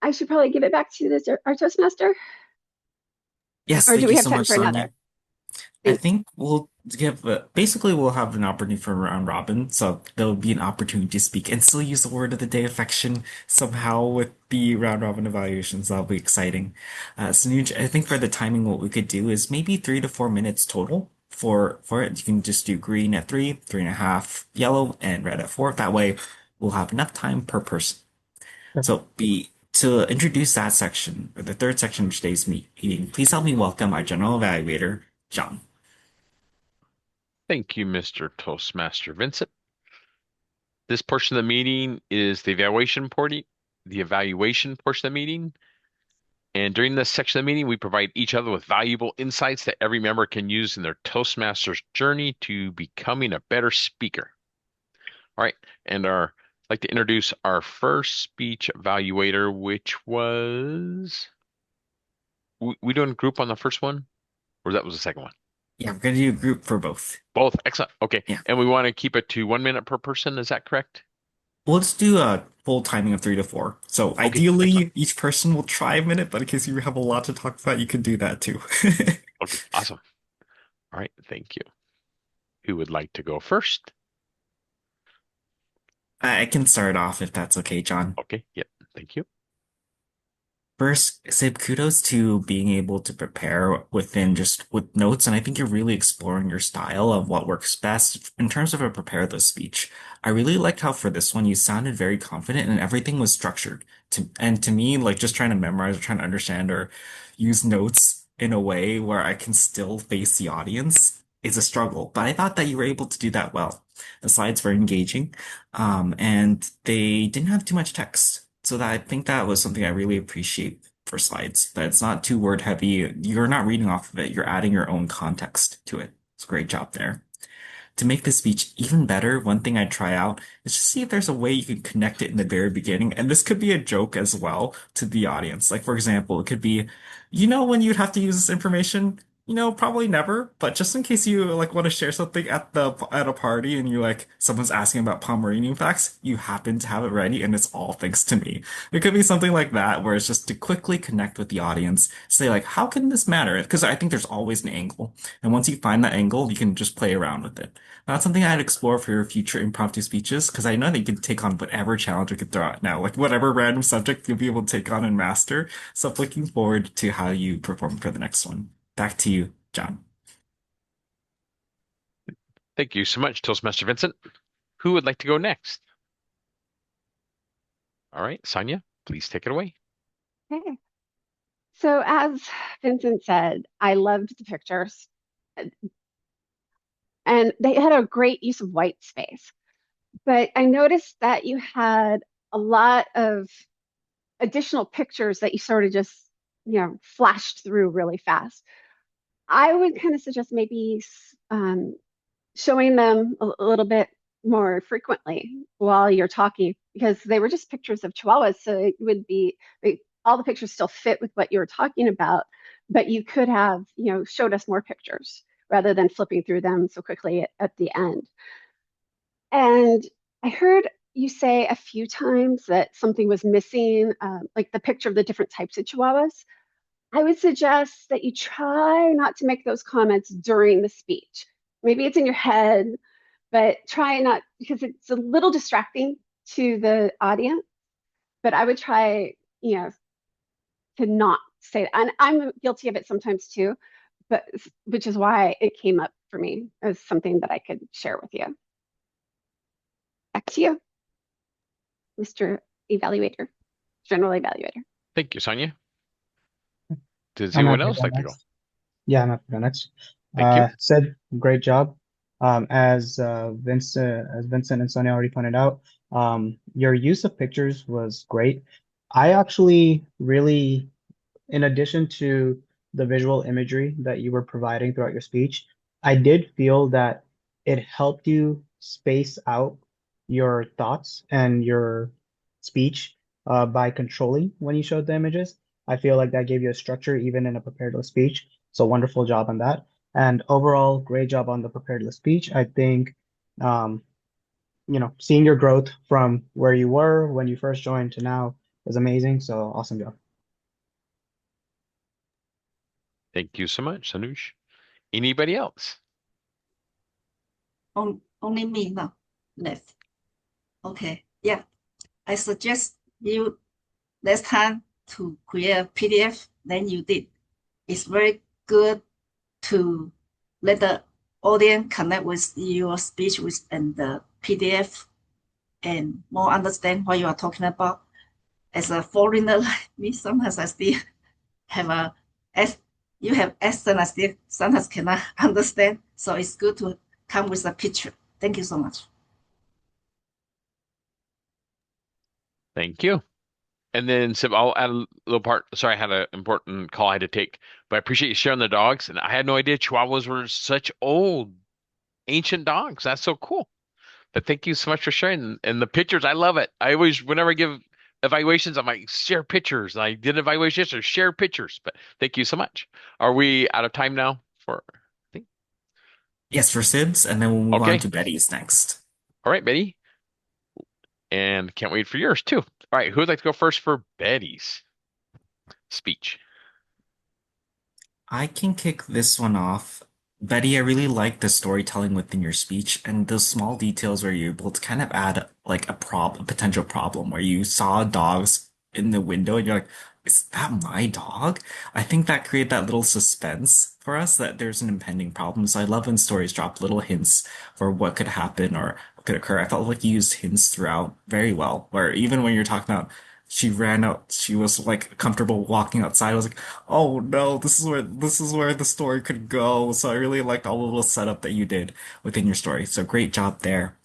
I should probably give it back to our Toastmaster, Yes, or do thank we you have so time much, for another? Sonia. I Thank think we'll give basically we'll have an opportunity for round robin, so there'll be an opportunity to speak and still use the word of the day affection somehow with the round robin evaluations. That'll be exciting. So Nuj, I think for the timing, what we could do is maybe 3 to 4 minutes total for it. You can just do green at 3, 3.5, yellow, and red at 4. That way, we'll have enough time per person. Perfect. So be to introduce that section, or the third section of today's meeting, please help me welcome our general evaluator, John. Thank you, Mr. Toastmaster Vincent. This portion of the meeting is the evaluation portion of the meeting. And during this section of the meeting, we provide each other with valuable insights that every member can use in their Toastmasters journey to becoming a better speaker. All right, and I'd like to introduce our first speech evaluator, which was we doing group on the first one, or that was the second one? Yeah, we're gonna do a group for both. Both. Excellent. Okay. Yeah. And we want to keep it to 1 minute per person. Is that correct? We'll just do a full timing of 3 to 4. So Okay. Excellent. ideally, each person will try a minute, but in case you have a lot to talk about, you could do that too. Okay. Awesome. All right. Thank you. Who would like to go first? I can start off if that's okay, John. Okay. Yep. Thank you. First, Sib, kudos to being able to prepare within just with notes, and I think you're really exploring your style of what works best in terms of a prepare the speech. I really liked how for this one you sounded very confident and everything was structured. To me, like just trying to memorize or trying to understand or use notes in a way where I can still face the audience is a struggle. But I thought that you were able to do that well. The slides were engaging, and they didn't have too much text. So that I think that was something I really appreciate for slides. That it's not too word heavy. You're not reading off of it. You're adding your own context to it. It's a great job there. To make the speech even better, one thing I'd try out is just see if there's a way you can connect it in the very beginning. And this could be a joke as well to the audience. Like, for example, it could be, when you'd have to use this information? Probably never, but just in case you like want to share something at a party and you like someone's asking about Pomeranian facts, you happen to have it ready and it's all thanks to me. It could be something like that where it's just to quickly connect with the audience, say like, how can this matter? Because I think there's always an angle. And once you find that angle, you can just play around with it. That's something I'd explore for your future impromptu speeches, because I know that you can take on whatever challenge we could throw out now, like whatever random subject you'll be able to take on and master. So I'm looking forward to how you perform for the next one. Back to you, John. Thank you so much, Toastmaster Vincent. Who would like to go next? All right. Sonia, please take it away. Okay. So as Vincent said, I loved the pictures and they had a great use of white space. But I noticed that you had a lot of additional pictures that you sort of just, flashed through really fast. I would kind of suggest maybe showing them a little bit more frequently while you're talking because they were just pictures of chihuahuas. So it would be all the pictures still fit with what you were talking about, but you could have, showed us more pictures rather than flipping through them so quickly at the end. And I heard you say a few times that something was missing, like the picture of the different types of chihuahuas. I would suggest that you try not to make those comments during the speech. Maybe it's in your head, but try not because it's a little distracting to the audience. But I would try, to not say that. And I'm guilty of it sometimes too, but which is why it came up for me as something that I could share with you. Back to you, Mr. Evaluator, General Evaluator. Thank you, Sonia. Does I'm anyone happy to else go like to go? next. Yeah, I'm happy to go next. Thank you. Sid, great job. As Vincent and Sonia already pointed out, your use of pictures was great. I actually really, in addition to the visual imagery that you were providing throughout your speech, I did feel that it helped you space out your thoughts and your speech by controlling when you showed the images. I feel like that gave you a structure even in a prepared list speech. So wonderful job on that. And overall, great job on the prepared list speech. I think, um, seeing your growth from where you were when you first joined to now is amazing. So awesome job. Thank you so much, Sanush. Anybody else? Only me now left. Okay. Yeah. I suggest you next time to create a PDF, then you did. It's very good to let the audience connect with your speech with and the PDF and more understand what you are talking about. As a foreigner like me, sometimes I still have you have accent, I still sometimes cannot understand. So it's good to come with a picture. Thank you so much. Thank you. And then, Sib, I'll add a little part. Sorry, I had an important call I had to take, but I appreciate you sharing the dogs. And I had no idea Chihuahuas were such old, ancient dogs. That's so cool. But thank you so much for sharing. And the pictures, I love it. I always, whenever I give evaluations, I'm like, share pictures. And I did an evaluation yesterday, share pictures. But thank you so much. Are we out of time now for, I think? Yes, for Sibs, and then we'll move on Okay. to Betty's next. All right, Betty. And can't wait for yours too. All right, who would like to go first for Betty's speech? I can kick this one off. Betty, I really like the storytelling within your speech and those small details where you're able to kind of add like a potential problem where you saw dogs in the window and you're like, is that my dog? I think that created that little suspense for us that there's an impending problem. So I love when stories drop little hints for what could happen or what could occur. I felt like you used hints throughout very well, where even when you're talking about she ran out, she was like comfortable walking outside. I was like, oh no, this is where the story could go. So I really liked all the little setup that you did within your story. So great job there.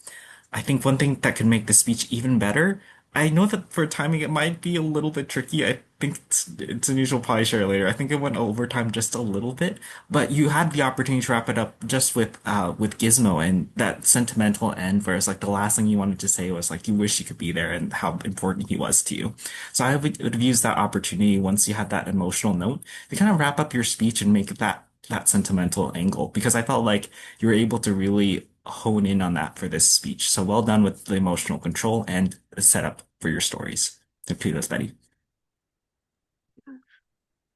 I think one thing that could make the speech even better, I know that for timing it might be a little bit tricky. I think it's unusual. Probably share it later. I think it went overtime just a little bit, but you had the opportunity to wrap it up just with Gizmo and that sentimental end where it's like the last thing you wanted to say was like you wish you could be there and how important he was to you. So I would have used that opportunity once you had that emotional note to kind of wrap up your speech and make that sentimental angle because I felt like you were able to really hone in on that for this speech. So well done with the emotional control and the setup for your stories. So kudos, Betty.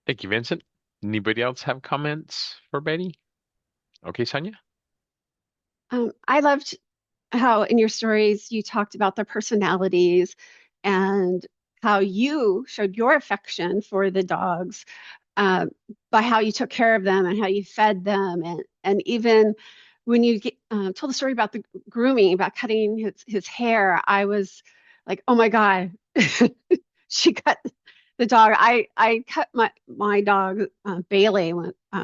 Thank you, Vincent. Anybody else have comments for Betty? Okay, Sonia. I loved how in your stories you talked about their personalities and how you showed your affection for the dogs uh, by how you took care of them and how you fed them and even when you told the story about the grooming about cutting his hair I was like oh my God she cut the dog I cut my dog Bailey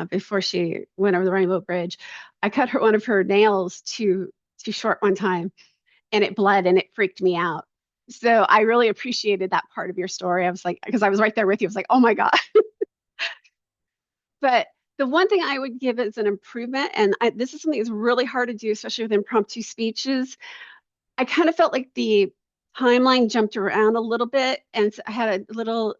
before she went over the Rainbow Bridge I cut her one of her nails too short one time and it bled and it freaked me out. So I really appreciated that part of your story. I was like, because I was right there with you. I was like, oh my God. But the one thing I would give as an improvement, and this is something that's really hard to do, especially with impromptu speeches, I kind of felt like the timeline jumped around a little bit, and so I had a little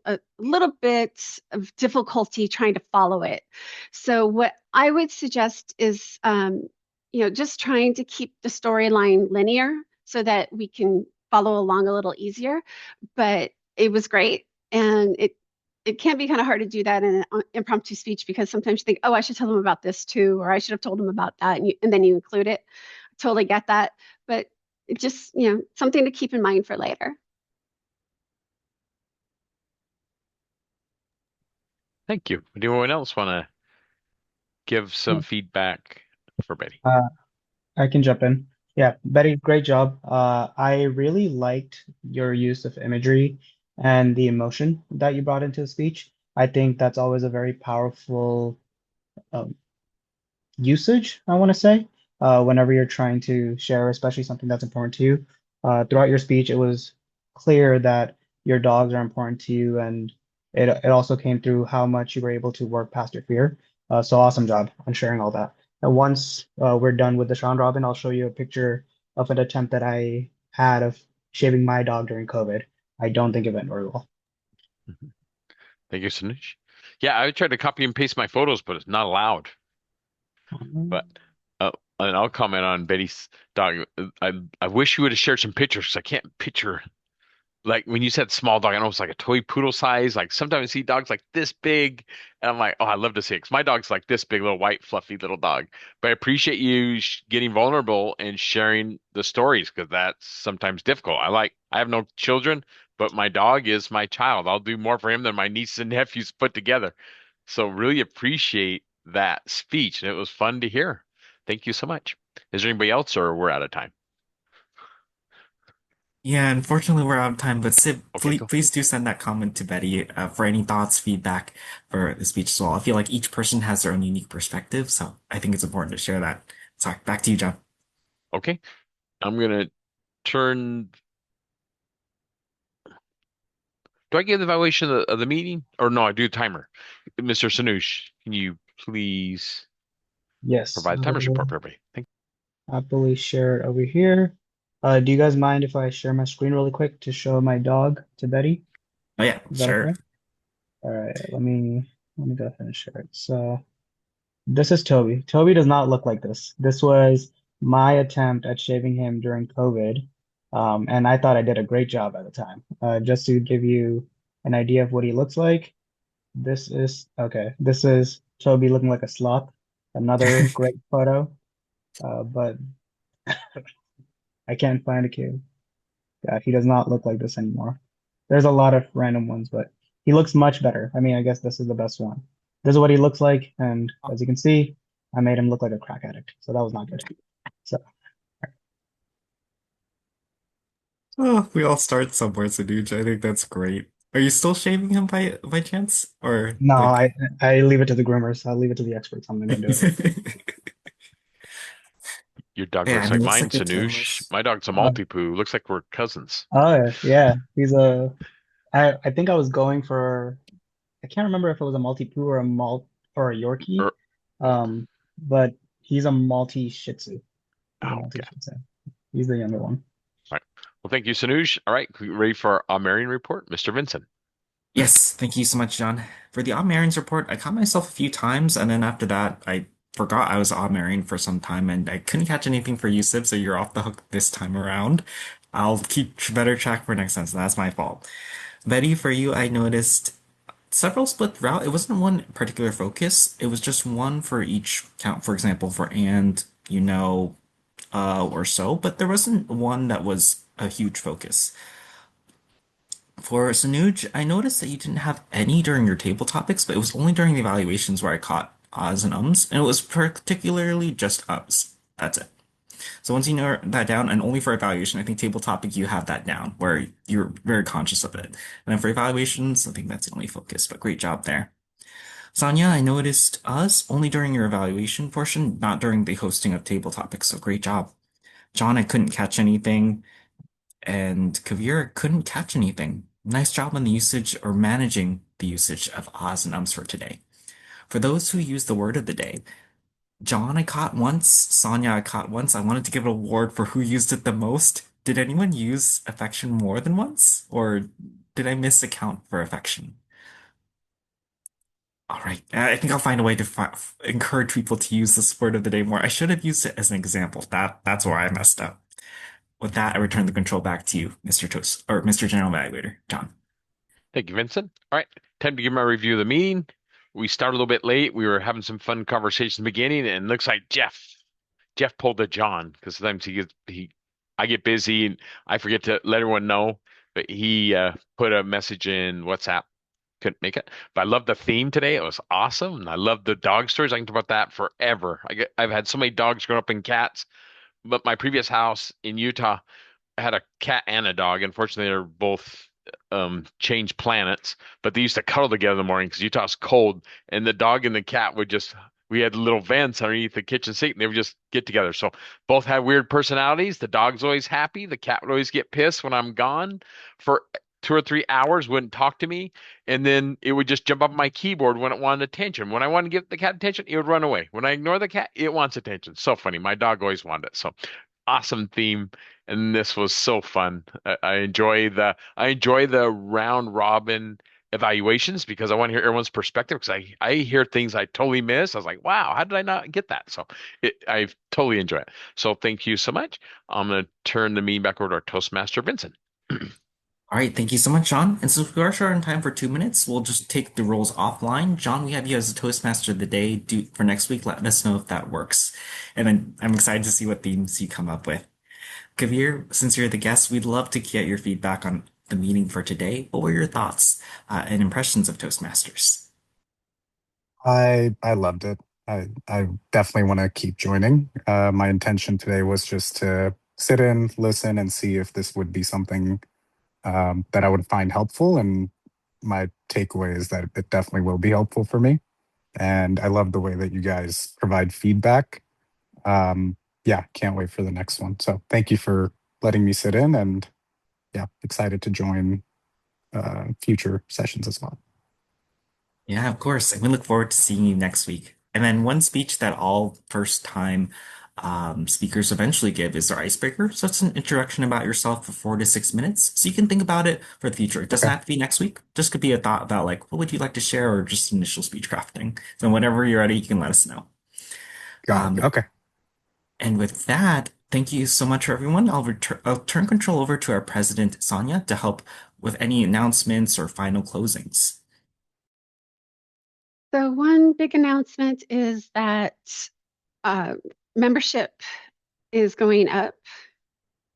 bit of difficulty trying to follow it. So what I would suggest is, just trying to keep the storyline linear so that we can follow along a little easier. But it was great, and it can be kind of hard to do that in an impromptu speech because sometimes you think, oh, I should tell them about this too, or I should have told them about that, and then you include it. Totally get that, but it just, something to keep in mind for later. Thank you. Would anyone else want to give some feedback for Betty? Uh, I can jump in. Yeah, Betty, great job. I really liked your use of imagery and the emotion that you brought into the speech. I think that's always a very powerful um, usage, I want to say, whenever you're trying to share, especially something that's important to you. Throughout your speech, it was clear that your dogs are important to you, and it also came through how much you were able to work past your fear. So awesome job on sharing all that. And once we're done with the round robin, I'll show you a picture of an attempt that I had of shaving my dog during COVID. I don't think it went very well. Mhm. Thank you, Sanish. Yeah, I tried to copy and paste my photos, but it's not allowed. But uh, and I'll comment on Betty's dog. I wish you would have shared some pictures 'cause I can't picture like when you said small dog, I know it's like a toy poodle size. Like sometimes I see dogs like this big, and I'm like, oh, I'd love to see it. 'Cause my dog's like this big, little white, fluffy little dog. But I appreciate you getting vulnerable and sharing the stories because that's sometimes difficult. I have no children, but my dog is my child. I'll do more for him than my nieces and nephews put together. So really appreciate that speech, and it was fun to hear. Thank you so much. Is there anybody else, or we're out of time? Yeah, unfortunately we're out of time, but Sib, Okay, please, cool. please do send that comment to Betty for any thoughts, feedback for the speech as well. I feel like each person has their own unique perspective, so I think it's important to share that. Sorry, back to you, John. Okay, I'm gonna turn. Do I give the evaluation of the meeting? Or no, I do timer. Mr. Sanush, can you please Yes, provide the I timers report will for everybody? Thank happily share it over here. Do you guys mind if I share my screen really quick to show my dog to Betty? Oh yeah, Is that sure. okay? All right, let me go ahead and share it. So This is Toby. Toby does not look like this. This was my attempt at shaving him during COVID, and I thought I did a great job at the time. Just to give you an idea of what he looks like, this is okay. This is Toby looking like a sloth. Another great photo, but I can't find a kid. He does not look like this anymore. There's a lot of random ones, but he looks much better. I mean, I guess this is the best one. This is what he looks like, and as you can see, I made him look like a crack addict, so that was not good. So Oh, we all start somewhere, Sanuj. I think that's great. Are you still shaving him by chance? Or no, like I leave it to the groomers. I'll leave it to the experts. I'm gonna do it. Your dog Yeah, looks and it like looks mine, like the tail Sanoosh. is My dog's a Uh, Maltipoo. Looks like we're cousins. oh yeah, he's a. I think I was going for. I can't remember if it was a Maltipoo or a Malt or a Yorkie, Er, um, but he's a Maltese Shih Tzu. He's a oh, Maltese okay. Shih Tzu. He's the younger one. All right. Well, thank you, Sanoosh. All right, ready for our Marion report, Mr. Vincent. Yes, thank you so much, John. For the odd Marines report, I caught myself a few times, and then after that, I forgot I was odd Marine for some time, and I couldn't catch anything for you, Sib, so you're off the hook this time around. I'll keep better track for next time, so that's my fault. Betty, for you, I noticed several split throughout. It wasn't one particular focus. It was just one for each count. For example, for and, or so, but there wasn't one that was a huge focus. For Sanuj, I noticed that you didn't have any during your table topics, but it was only during the evaluations where I caught ahs and ums, and it was particularly just ums. That's it. So once you narrow that down, and only for evaluation, I think table topic you have that down, where you're very conscious of it. And then for evaluations, I think that's the only focus, but great job there. Sonia, I noticed us only during your evaluation portion, not during the hosting of table topics, so great job. John, I couldn't catch anything, and Kavir couldn't catch anything. Nice job on the usage or managing the usage of ahs and ums for today. For those who use the word of the day, John I caught once, Sonia I caught once. I wanted to give an award for who used it the most. Did anyone use affection more than once? Or did I miss a count for affection? All right, I think I'll find a way to encourage people to use this word of the day more. I should have used it as an example. That's where I messed up. With that, I return the control back to you, Mr. Toast or Mr. General Evaluator, John. Thank you, Vincent. All right, time to give my review of the meeting. We started a little bit late. We were having some fun conversations in the beginning, and it looks like Jeff pulled a John because sometimes I get busy and I forget to let everyone know. But he put a message in WhatsApp. Couldn't make it, but I love the theme today. It was awesome, and I love the dog stories. I can talk about that forever. I've had so many dogs growing up and cats, but my previous house in Utah had a cat and a dog. Unfortunately, they're both changed planets, but they used to cuddle together in the morning because Utah's cold, and the dog and the cat would just we had little vents underneath the kitchen sink and they would just get together. So both had weird personalities. The dog's always happy. The cat would always get pissed when I'm gone for 2 or 3 hours, wouldn't talk to me, and then it would just jump up my keyboard when it wanted attention. When I wanted to give the cat attention, it would run away. When I ignore the cat, it wants attention. So funny. My dog always wanted it. So awesome theme, and this was so fun. I enjoy the round robin evaluations because I want to hear everyone's perspective because I hear things I totally miss. I was like, wow, how did I not get that? So I totally enjoy it. So thank you so much. I'm going to turn the meeting back over to our Toastmaster Vincent. All right, thank you so much, John. And since we are short on time for 2 minutes, we'll just take the roles offline. John, we have you as the Toastmaster of the day. For next week, let us know if that works. And then I'm excited to see what themes you come up with. Kavir, since you're the guest, we'd love to get your feedback on the meeting for today. What were your thoughts and impressions of Toastmasters? I loved it. I definitely want to keep joining. My intention today was just to sit in, listen, and see if this would be something that I would find helpful. And my takeaway is that it definitely will be helpful for me. And I love the way that you guys provide feedback. Yeah, can't wait for the next one. So thank you for letting me sit in, and yeah, excited to join future sessions as well. Yeah, of course. And we look forward to seeing you next week. And then one speech that all first time speakers eventually give is their icebreaker. So it's an introduction about yourself for 4 to 6 minutes. So you can think about it for the future. It doesn't Okay. have to be next week. Just could be a thought about like, what would you like to share or just initial speech crafting. So whenever you're ready, you can let us know. Got it. Okay. And with that, thank you so much for everyone. I'll turn control over to our president, Sonia, to help with any announcements or final closings. So one big announcement is that uh, membership is going up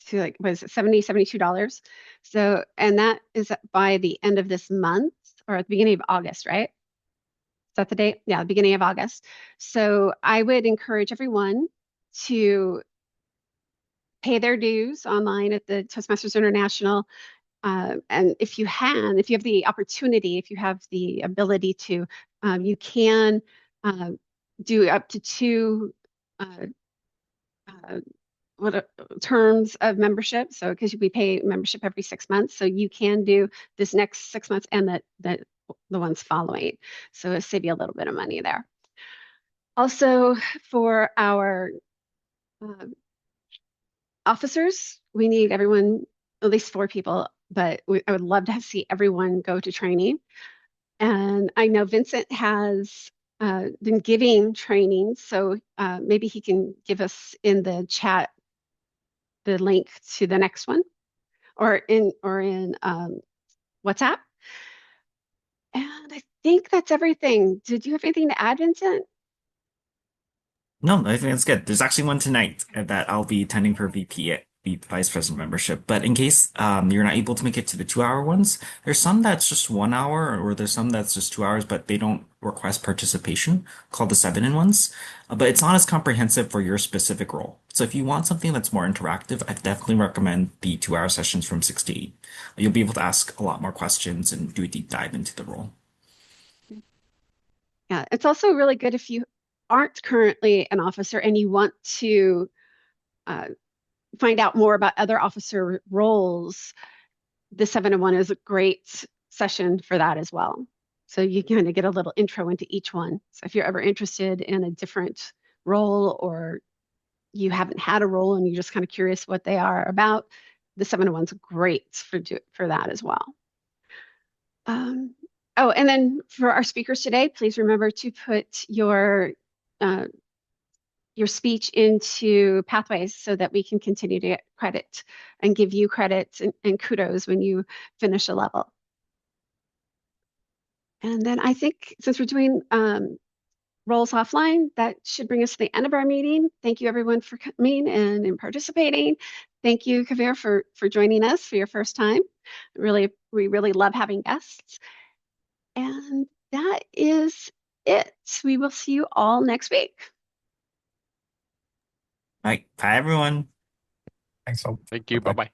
to like, was it $72? So, and that is by the end of this month or at the beginning of August, right? Is that the date? Yeah, the beginning of August. So I would encourage everyone to pay their dues online at the Toastmasters International. And if you have the opportunity, if you have the ability to, you can uh, do up to two uh, uh, terms of membership. So because we pay membership every 6 months, so you can do this next 6 months and the ones following. So it'll save you a little bit of money there. Also, for our uh, officers, we need everyone, at least 4 people, but I would love to see everyone go to training. And I know Vincent has been giving training, so maybe he can give us in the chat the link to the next one, or in WhatsApp. And I think that's everything. Did you have anything to add, Vincent? No, I think that's good. There's actually one tonight that I'll be attending for Vice President membership. But in case you're not able to make it to the 2 hour ones, there's some that's just 1 hour, or there's some that's just 2 hours, but they don't request participation, called the 7-in ones. But it's not as comprehensive for your specific role. So if you want something that's more interactive, I definitely recommend the 2 hour sessions from 6 to 8. You'll be able to ask a lot more questions and do a deep dive into the role. Yeah, it's also really good if you aren't currently an officer and you want to uh, find out more about other officer roles. The 7-in-1 is a great session for that as well. So you kind of get a little intro into each one. So if you're ever interested in a different role, or you haven't had a role and you're just kind of curious what they are about, the 7-in-1's great for that as well. Um, oh, and then for our speakers today, please remember to put uh, your speech into Pathways so that we can continue to get credit and give you credit and kudos when you finish a level. And then I think since we're doing roles offline, that should bring us to the end of our meeting. Thank you everyone for coming and participating. Thank you, Kavir, for joining us for your first time. We really love having guests. And that is it. We will see you all next week. All right, bye everyone. Thanks. Thank you. Bye-bye. Bye-bye.